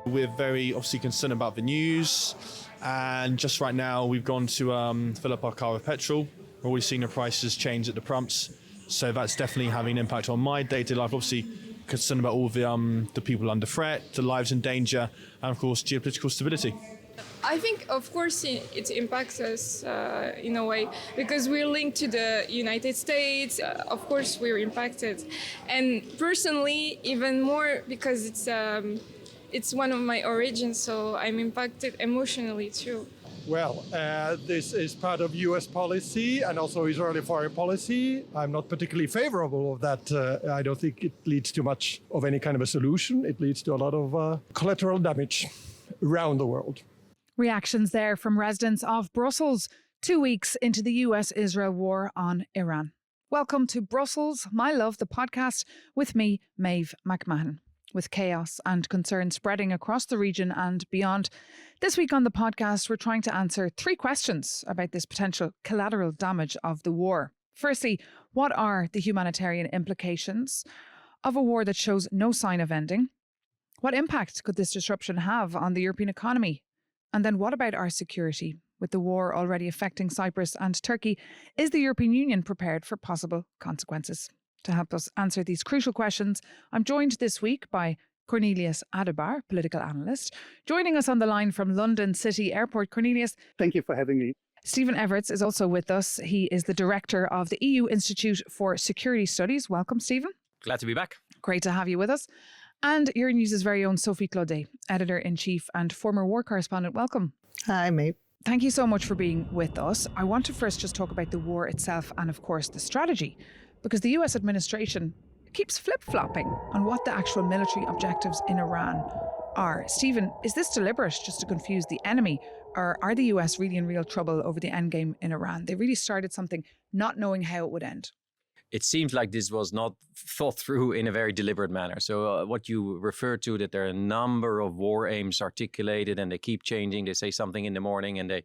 We're very obviously concerned about the news, and just right now we've gone to fill up our car with petrol. We're always seeing the prices change at the pumps, so that's definitely having an impact on my day-to-day life. Obviously concerned about all the people under threat, the lives in danger, and of course geopolitical stability. I think, of course, it impacts us in a way because we're linked to the United States. Of course, we're impacted, and personally, even more because it's one of my origins, so I'm impacted emotionally too. Well, this is part of U.S. policy and also Israeli foreign policy. I'm not particularly favorable of that. I don't think it leads to much of any kind of a solution. It leads to a lot of collateral damage around the world. Reactions there from residents of Brussels 2 weeks into the US-Israel war on Iran. Welcome to Brussels, My Love, the podcast with me, Maeve McMahon. With chaos and concern spreading across the region and beyond, this week on the podcast, we're trying to answer 3 questions about this potential collateral damage of the war. Firstly, what are the humanitarian implications of a war that shows no sign of ending? What impact could this disruption have on the European economy? And then what about our security? With the war already affecting Cyprus and Turkey, is the European Union prepared for possible consequences? To help us answer these crucial questions, I'm joined this week by Cornelius Adebar, political analyst. Joining us on the line from London City Airport, Cornelius. Thank you for having me. Stephen Everts is also with us. He is the director of the EU Institute for Security Studies. Welcome, Stephen. Glad to be back. Great to have you with us. And Euronews' very own Sophie Claudet, editor-in-chief and former war correspondent. Welcome. Hi, mate. Thank you so much for being with us. I want to first just talk about the war itself and, of course, the strategy, because the US administration keeps flip-flopping on what the actual military objectives in Iran are. Stephen, is this deliberate just to confuse the enemy, or are the US really in real trouble over the endgame in Iran? They really started something not knowing how it would end. It seems like this was not thought through in a very deliberate manner. So what you refer to, that there are a number of war aims articulated and they keep changing. They say something in the morning and they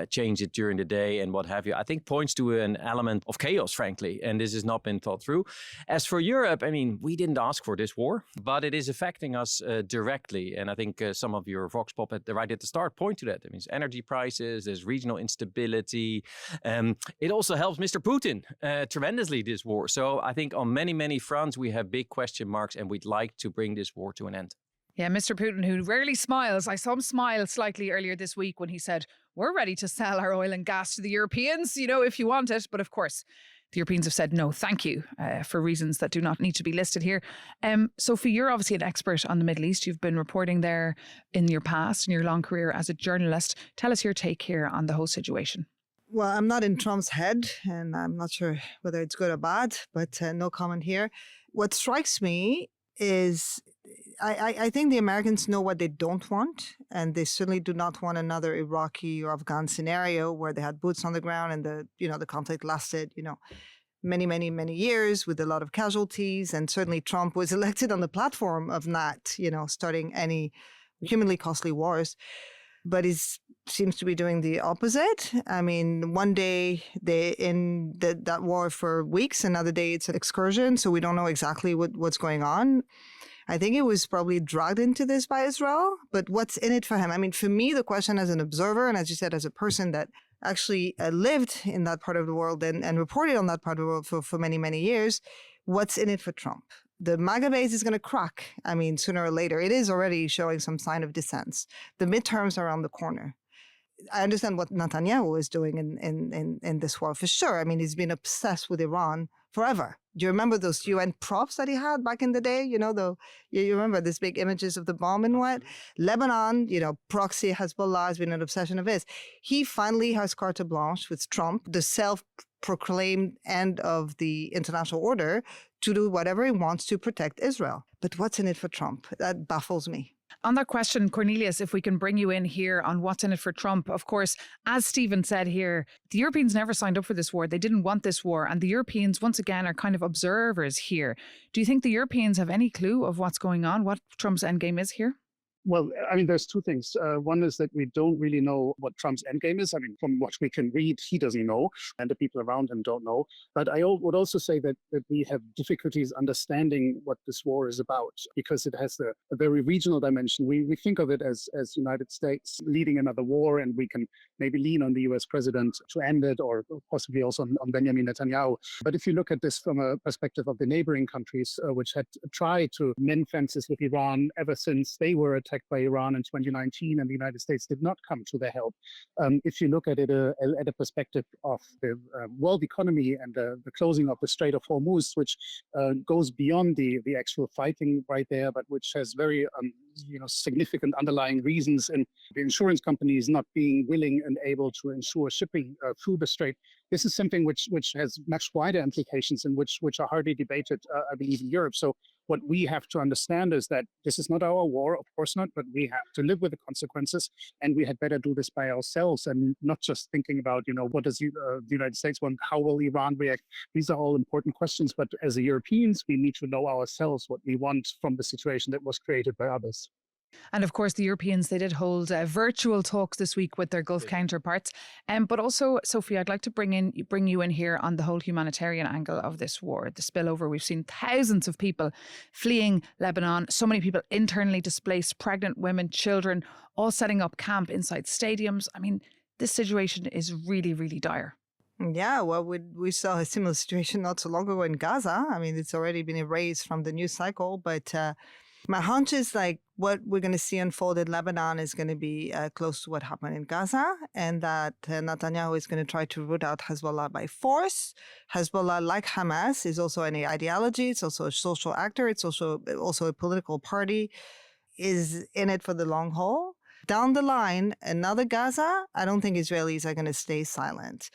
change it during the day and what have you, I think points to an element of chaos, frankly. And this has not been thought through. As for Europe, I mean, we didn't ask for this war, but it is affecting us directly. And I think some of your Vox Pop right at the start point to that. It means energy prices, there's regional instability. It also helps Mr. Putin tremendously, this war. So I think on many fronts we have big question marks and we'd like to bring this war to an end. Yeah, Mr. Putin, who rarely smiles. I saw him smile slightly earlier this week when he said, we're ready to sell our oil and gas to the Europeans, if you want it. But of course, the Europeans have said no, thank you, for reasons that do not need to be listed here. Sophie, you're obviously an expert on the Middle East. You've been reporting there in your past, in your long career as a journalist. Tell us your take here on the whole situation. Well, I'm not in Trump's head, and I'm not sure whether it's good or bad, but no comment here. What strikes me is I think the Americans know what they don't want, and they certainly do not want another Iraqi or Afghan scenario where they had boots on the ground and the conflict lasted, many years with a lot of casualties. And certainly Trump was elected on the platform of not, starting any humanly costly wars. But he seems to be doing the opposite. I mean, one day they're in that war for weeks, another day it's an excursion, so we don't know exactly what's going on. I think it was probably dragged into this by Israel, but what's in it for him? I mean, for me, the question as an observer, and as you said, as a person that actually lived in that part of the world and reported on that part of the world for many years, what's in it for Trump? The MAGA base is going to crack. I mean, sooner or later. It is already showing some sign of dissent. The midterms are around the corner. I understand what Netanyahu is doing in this war, for sure. I mean, he's been obsessed with Iran forever. Do you remember those UN props that he had back in the day? You remember these big images of the bomb and what? Lebanon, proxy Hezbollah has been an obsession of his. He finally has carte blanche with Trump, the self-proclaimed end of the international order, to do whatever he wants to protect Israel. But what's in it for Trump? That baffles me. On that question, Cornelius, if we can bring you in here on what's in it for Trump, of course, as Stephen said here, the Europeans never signed up for this war. They didn't want this war. And the Europeans, once again, are kind of observers here. Do you think the Europeans have any clue of what's going on, what Trump's endgame is here? Well, I mean, there's two things. One is that we don't really know what Trump's endgame is. I mean, from what we can read, he doesn't know, and the people around him don't know. But I would also say that we have difficulties understanding what this war is about because it has a very regional dimension. We think of it as United States leading another war, and we can maybe lean on the US president to end it, or possibly also on Benjamin Netanyahu. But if you look at this from a perspective of the neighboring countries, which had tried to mend fences with Iran ever since they were attacked by Iran in 2019, and the United States did not come to their help. If you look at it at a perspective of the world economy and the closing of the Strait of Hormuz, which goes beyond the actual fighting right there, but which has very significant underlying reasons in the insurance companies not being willing and able to ensure shipping through the strait. This is something which has much wider implications and which are hardly debated, I believe, in Europe. So what we have to understand is that this is not our war, of course not, but we have to live with the consequences, and we had better do this by ourselves and not just thinking about, what does the United States want, how will Iran react? These are all important questions, but as Europeans, we need to know ourselves what we want from the situation that was created by others. And of course, the Europeans, they did hold virtual talks this week with their Gulf counterparts. But also, Sophie, I'd like to bring you in here on the whole humanitarian angle of this war, the spillover. We've seen thousands of people fleeing Lebanon, so many people internally displaced, pregnant women, children, all setting up camp inside stadiums. I mean, this situation is really, really dire. Yeah, well, we saw a similar situation not so long ago in Gaza. I mean, it's already been erased from the news cycle, but my hunch is like what we're going to see unfold in Lebanon is going to be close to what happened in Gaza, and that Netanyahu is going to try to root out Hezbollah by force. Hezbollah, like Hamas, is also an ideology. It's also a social actor. It's also a political party, is in it for the long haul. Down the line, another Gaza, I don't think Israelis are going to stay silent.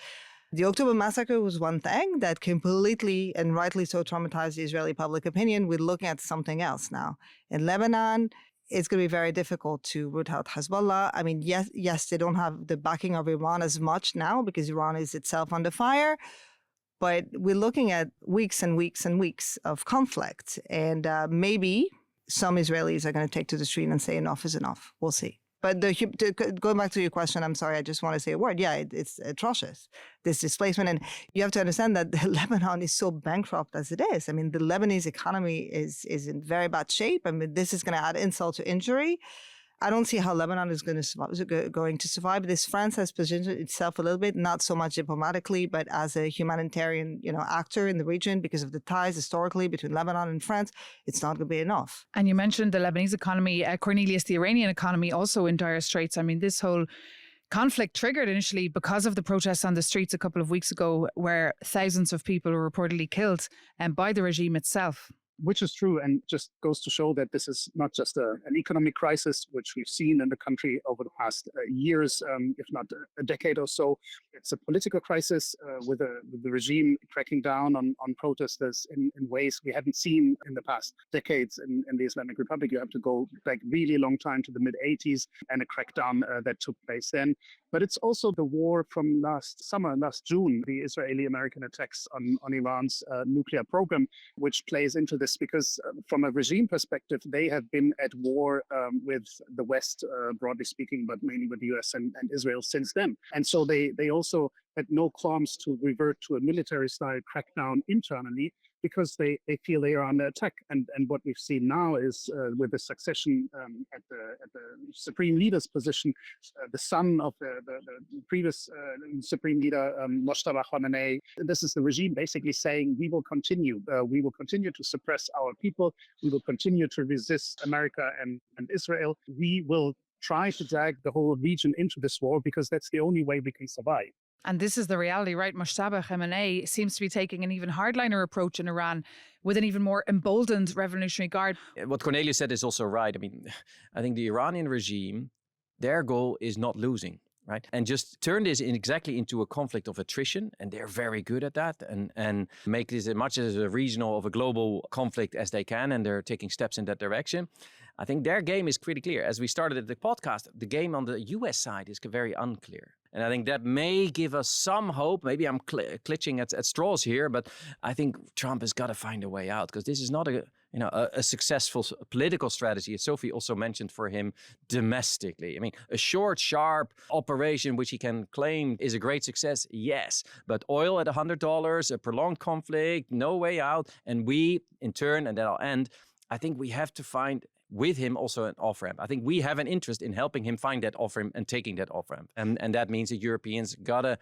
The October massacre was one thing that completely and rightly so traumatized the Israeli public opinion. We're looking at something else now. In Lebanon, it's going to be very difficult to root out Hezbollah. I mean, yes, they don't have the backing of Iran as much now because Iran is itself under fire. But we're looking at weeks and weeks and weeks of conflict. And maybe some Israelis are going to take to the street and say enough is enough. We'll see. But going back to your question, I'm sorry, I just want to say a word. Yeah, it's atrocious, this displacement. And you have to understand that Lebanon is so bankrupt as it is. I mean, the Lebanese economy is in very bad shape. I mean, this is going to add insult to injury. I don't see how Lebanon is going to survive. This France has positioned itself a little bit, not so much diplomatically, but as a humanitarian, actor in the region because of the ties historically between Lebanon and France. It's not going to be enough. And you mentioned the Lebanese economy, Cornelius, the Iranian economy also in dire straits. I mean, this whole conflict triggered initially because of the protests on the streets a couple of weeks ago, where thousands of people were reportedly killed by the regime itself. Which is true, and just goes to show that this is not just an economic crisis, which we've seen in the country over the past years, if not a decade or so. It's a political crisis with the regime cracking down on protesters in ways we haven't seen in the past decades in the Islamic Republic. You have to go back really long time to the mid-'80s and a crackdown that took place then. But it's also the war from last June, the Israeli-American attacks on Iran's nuclear program, which plays into this because from a regime perspective, they have been at war with the West, broadly speaking, but mainly with the US and Israel since then. And so they also had no qualms to revert to a military-style crackdown internally because they feel they are under attack. And what we've seen now is with the succession at the supreme leader's position, the son of the previous supreme leader, Moshtaba Khamenei. This is the regime basically saying, we will continue to suppress our people. We will continue to resist America and Israel. We will try to drag the whole region into this war because that's the only way we can survive. And this is the reality, right? Moshtaba Khamenei seems to be taking an even hardliner approach in Iran with an even more emboldened Revolutionary Guard. What Cornelius said is also right. I mean, I think the Iranian regime, their goal is not losing, right? And just turn this exactly into a conflict of attrition. And they're very good at that and make this as much as a regional of a global conflict as they can. And they're taking steps in that direction. I think their game is pretty clear. As we started at the podcast, the game on the US side is very unclear. And I think that may give us some hope. Maybe I'm clutching at straws here, but I think Trump has got to find a way out because this is not a a successful political strategy, as Sophie also mentioned, for him domestically. I mean, a short, sharp operation which he can claim is a great success, yes. But oil at $100, a prolonged conflict, no way out. And we, in turn, and then I'll end, I think we have to find with him also an off-ramp. I think we have an interest in helping him find that off-ramp and taking that off-ramp. And that means that Europeans gotta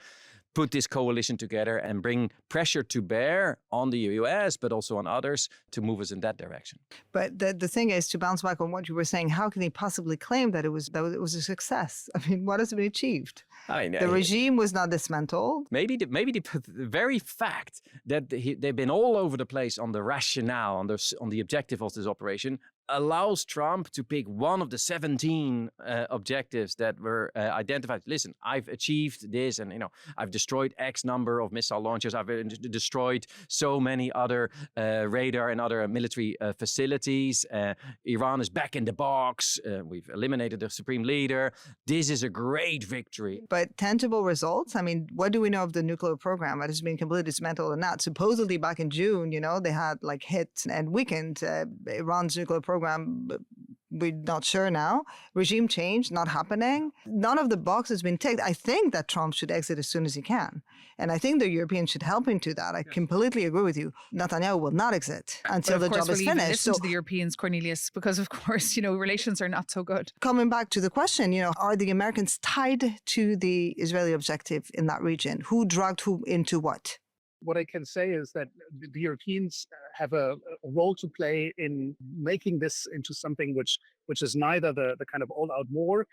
put this coalition together and bring pressure to bear on the US, but also on others to move us in that direction. But the thing is, to bounce back on what you were saying, how can he possibly claim that it was a success? I mean, what has been achieved? I mean, the regime was not dismantled. Maybe the very fact that they've been all over the place on the rationale, on the objective of this operation, allows Trump to pick one of the 17 objectives that were identified. Listen, I've achieved this, and I've destroyed X number of missile launchers. I've destroyed so many other radar and other military facilities. Iran is back in the box. We've eliminated the supreme leader. This is a great victory. But tangible results? I mean, what do we know of the nuclear program that has been completely dismantled or not? Supposedly back in June, they had like hit and weakened Iran's nuclear program. We're not sure now. Regime change, not happening. None of the boxes has been ticked. I think that Trump should exit as soon as he can. And I think the Europeans should help him to that. I completely agree with you. Netanyahu will not exit until the job is finished. Listen to the Europeans, Cornelius, because of course, relations are not so good. Coming back to the question, are the Americans tied to the Israeli objective in that region? Who dragged who into what? What I can say is that the Europeans have a role to play in making this into something which is neither the kind of all-out war,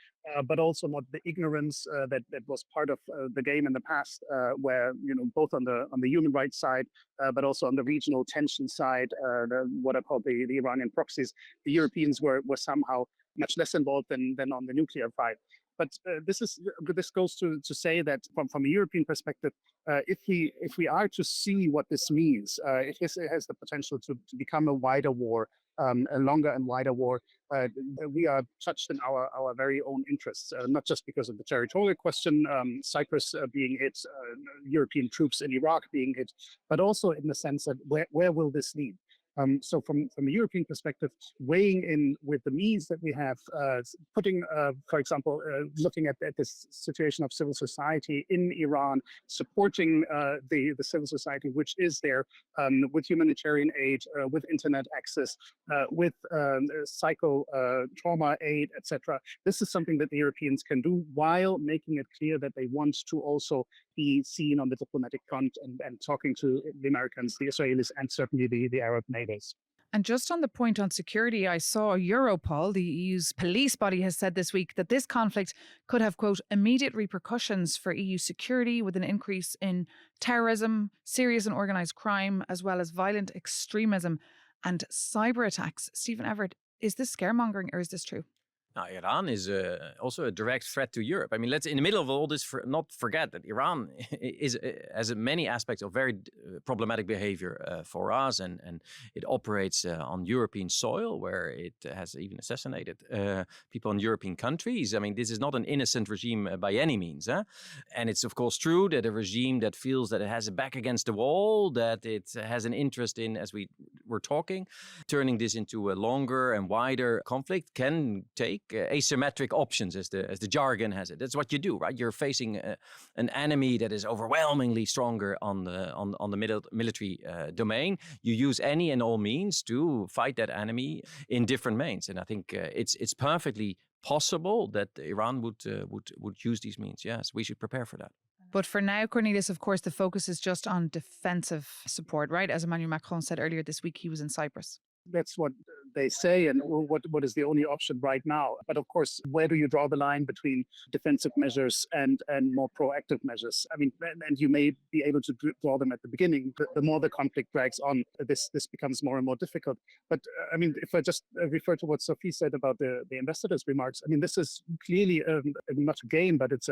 but also not the ignorance that was part of the game in the past, where both on the human rights side, but also on the regional tension side, what I call the Iranian proxies, the Europeans were somehow much less involved than on the nuclear side. But this goes to say that from a European perspective, if we are to see what this means, it has the potential to become a wider war, a longer and wider war. We are touched in our very own interests, not just because of the territorial question, Cyprus being hit, European troops in Iraq being hit, but also in the sense that where will this lead? So from a European perspective, weighing in with the means that we have, putting, for example, looking at this situation of civil society in Iran, supporting the civil society which is there with humanitarian aid, with internet access, with trauma aid, etc. This is something that the Europeans can do while making it clear that they want to also be seen on the diplomatic front and talking to the Americans, the Israelis, and certainly the Arab neighbors. And just on the point on security, I saw Europol, the EU's police body, has said this week that this conflict could have, quote, immediate repercussions for EU security with an increase in terrorism, serious and organised crime, as well as violent extremism and cyber attacks. Stephen Everett, is this scaremongering or is this true? Now, Iran is also a direct threat to Europe. I mean, let's, in the middle of all this, not forget that Iran has many aspects of very problematic behavior for us, and it operates on European soil, where it has even assassinated people in European countries. I mean, this is not an innocent regime by any means. And it's, of course, true that a regime that feels that it has a back against the wall, that it has an interest in, as we were talking, turning this into a longer and wider conflict can take asymmetric options, as the jargon has it. That's what you do, right? You're facing an enemy that is overwhelmingly stronger on the military domain. You use any and all means to fight that enemy in different means, and I think it's perfectly possible that Iran would use these means. Yes, we should prepare for that. But for now, Cornelius, of course, the focus is just on defensive support, right? As Emmanuel Macron said earlier this week, he was in Cyprus. That's what they say, and what is the only option right now. But of course, where do you draw the line between defensive measures and more proactive measures? I mean, and you may be able to draw them at the beginning. The more the conflict drags on, this becomes more and more difficult. But I mean, if I just refer to what Sophie said about the ambassador's remarks, I mean, this is clearly not a game, but it's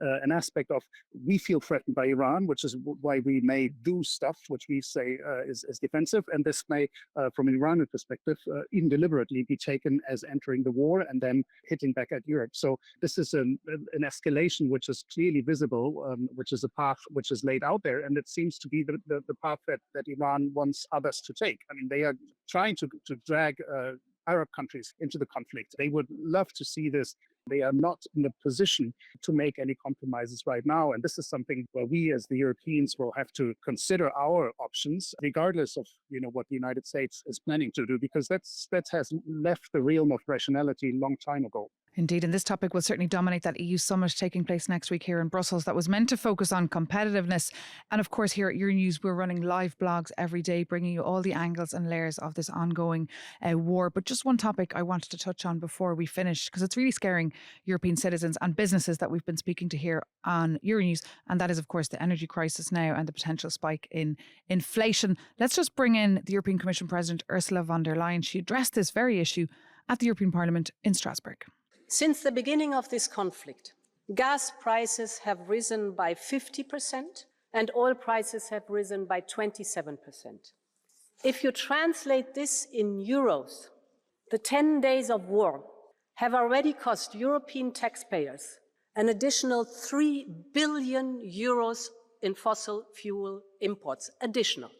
an aspect of we feel threatened by Iran, which is why we may do stuff which we say is defensive, and this may, from an Iranian perspective, even deliberately be taken as entering the war and then hitting back at Europe. So this is an escalation which is clearly visible, which is a path which is laid out there. And it seems to be the path that Iran wants others to take. I mean, they are trying to drag Arab countries into the conflict. They would love to see this. They are not in a position to make any compromises right now. And this is something where we as the Europeans will have to consider our options, regardless of what the United States is planning to do, because that has left the realm of rationality a long time ago. Indeed, and this topic will certainly dominate that EU summit taking place next week here in Brussels that was meant to focus on competitiveness. And of course, here at Euronews, we're running live blogs every day, bringing you all the angles and layers of this ongoing war. But just one topic I wanted to touch on before we finish, because it's really scaring European citizens and businesses that we've been speaking to here on Euronews. And that is, of course, the energy crisis now and the potential spike in inflation. Let's just bring in the European Commission President Ursula von der Leyen. She addressed this very issue at the European Parliament in Strasbourg. Since the beginning of this conflict, gas prices have risen by 50% and oil prices have risen by 27%. If you translate this in euros, the 10 days of war have already cost European taxpayers an additional 3 billion euros in fossil fuel imports, additional.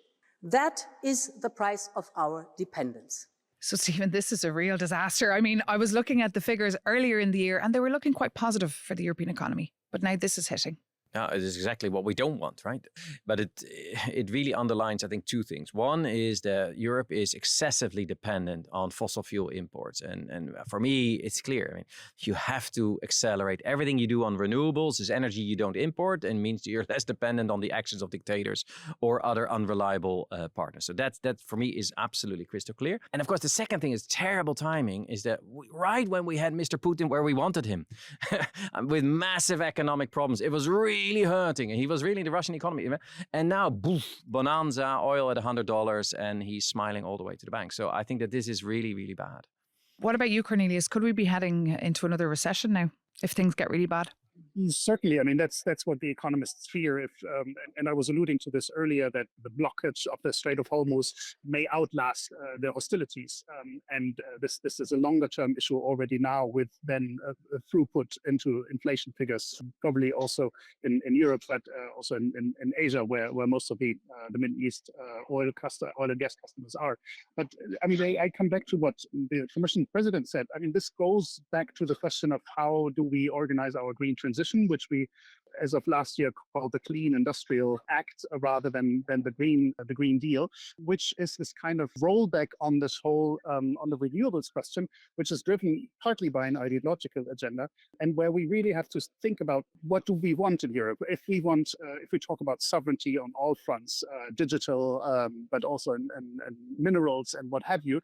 That is the price of our dependence. So, Stephen, this is a real disaster. I mean, I was looking at the figures earlier in the year and they were looking quite positive for the European economy. But now this is hitting. It is exactly what we don't want, right? But it really underlines, I think, two things. One is that Europe is excessively dependent on fossil fuel imports. And for me, it's clear. I mean, you have to accelerate. Everything you do on renewables is energy you don't import and means that you're less dependent on the actions of dictators or other unreliable partners. So that for me is absolutely crystal clear. And of course, the second thing is terrible timing is that right when we had Mr. Putin where we wanted him with massive economic problems, it was really hurting, and he was really the Russian economy. And now, boof, bonanza, oil at $100, and he's smiling all the way to the bank. So I think that this is really, really bad. What about you, Cornelius? Could we be heading into another recession now if things get really bad? Certainly. I mean, that's what the economists fear. And I was alluding to this earlier, that the blockage of the Strait of Hormuz may outlast the hostilities. This is a longer-term issue already now, with then a throughput into inflation figures, probably also in Europe, but also in Asia, where most of the Middle East oil and gas customers are. But I mean, I come back to what the Commission President said. I mean, this goes back to the question of how do we organize our green transition, which we, as of last year, called the Clean Industrial Act rather than the Green Deal, which is this kind of rollback on this whole on the renewables question, which is driven partly by an ideological agenda, and where we really have to think about what do we want in Europe. If we talk about sovereignty on all fronts, digital, but also in minerals and what have you.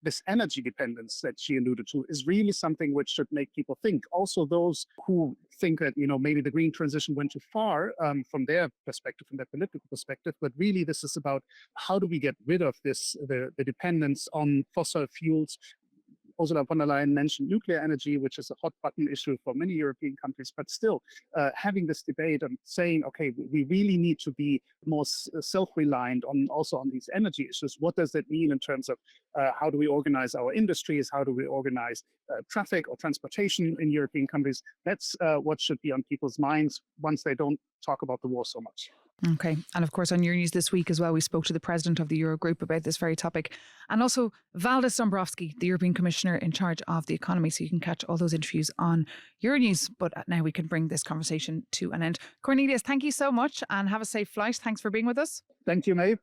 This energy dependence that she alluded to is really something which should make people think. Also, those who think that maybe the green transition went too far from their perspective, from their political perspective, but really this is about how do we get rid of the dependence on fossil fuels. Ursula von der Leyen mentioned nuclear energy, which is a hot button issue for many European countries, but still having this debate and saying, okay, we really need to be more self-reliant on these energy issues. What does that mean in terms of how do we organize our industries? How do we organize traffic or transportation in European countries? That's what should be on people's minds once they don't talk about the war so much. Okay. And of course, on Euronews this week as well, we spoke to the president of the Eurogroup about this very topic. And also Valdis Dombrovskis, the European Commissioner in charge of the economy. So you can catch all those interviews on Euronews. But now we can bring this conversation to an end. Cornelius, thank you so much and have a safe flight. Thanks for being with us. Thank you, Maeve.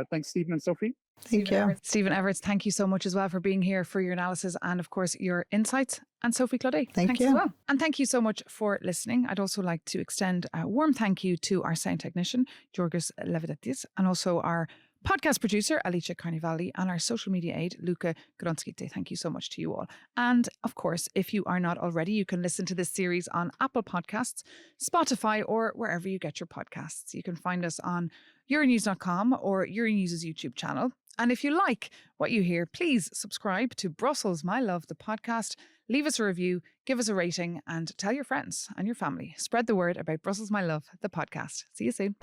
Thanks, Stephen and Sophie. Thank you. Stephen Everett, thank you so much as well for being here, for your analysis and, of course, your insights. And Sophie Claudet, thanks you as well. And thank you so much for listening. I'd also like to extend a warm thank you to our sound technician, Georgos Levidatis, and also our podcast producer, Alicia Carnivali, and our social media aide, Luca Gronskite. Thank you so much to you all. And of course, if you are not already, you can listen to this series on Apple Podcasts, Spotify, or wherever you get your podcasts. You can find us on euronews.com or Euronews' YouTube channel. And if you like what you hear, please subscribe to Brussels, My Love, the podcast. Leave us a review, give us a rating, and tell your friends and your family. Spread the word about Brussels, My Love, the podcast. See you soon.